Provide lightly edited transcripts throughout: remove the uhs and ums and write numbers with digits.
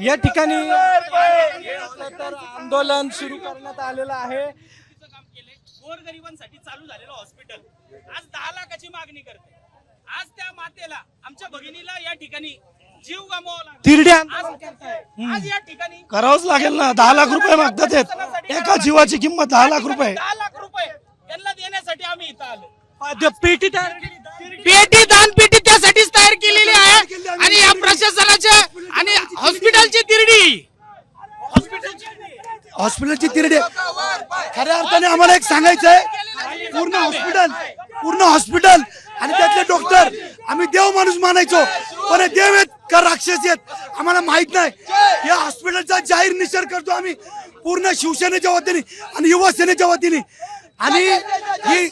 या ठिकाणी तर आंदोलन सुरू करण्यात आलेलं आहे। गोरगरिबांसाठी चालू झालेलं हॉस्पिटल आज 10 लाखाची मागणी करते। आज त्या मातेला आमच्या भगिनीला या ठिकाणी जीव गमवावा लागला। तिरडे आज या ठिकाणी करावंच लागेल ना। 10 लाख रुपये मागतात आहेत। एका जीवाची किंमत 10 लाख रुपये। 10 लाख रुपये त्यांना देण्यासाठी आम्ही इथं आलो। पेटी पेटी दानपेटी त्यासाठीच तयार केलेली आहे आणि या प्रशासनाच्या आणि हॉस्पिटलची तिरडी हॉस्पिटलची तिरडे खऱ्या अर्थाने आम्हाला एक सांगायचं आहे, पूर्ण हॉस्पिटल आणि त्यातले डॉक्टर आम्ही देव माणूस मानायचो, पण देव आहेत का राक्षस आहेत आम्हाला माहित नाही। या हॉस्पिटलचा जाहीर निषेध करतो आम्ही पूर्ण शिवसेनेच्या वतीने आणि युवा सेनेच्या वतीने। आणि ही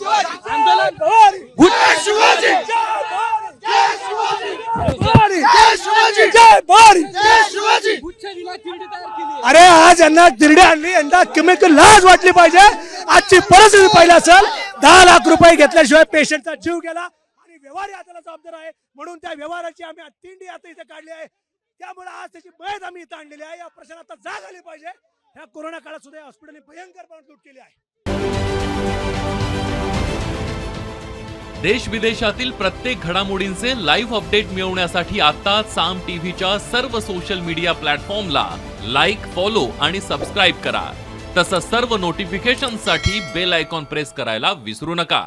अरे आज यांना तिरडे आणली, यंदा कमी लाज वाटली पाहिजे। आजची परिस्थिती पाहिली असेल, 10 लाख रुपये घेतल्याशिवाय पेशंटचा जीव गेला आणि व्यवहार हाताला जबाबदार आहे, म्हणून त्या व्यवहाराची आम्ही तिंडी आता इथे काढली आहे। त्यामुळे आज त्याची मयत आम्ही इथं आणलेली आहे। या प्रश्नाला आता जाग आली पाहिजे। ह्या कोरोना काळात सुद्धा हॉस्पिटलने भयंकरपणे लूट केली आहे। देश विदेशातील प्रत्येक घडामोडींचे लाईव्ह अपडेट मिळवण्यासाठी आता साम टीव्हीच्या सर्व सोशल मीडिया प्लॅटफॉर्मला लाईक, फॉलो आणि सबस्क्राईब करा। तसंच सर्व नोटिफिकेशनसाठी बेल आयकॉन प्रेस करायला विसरू नका।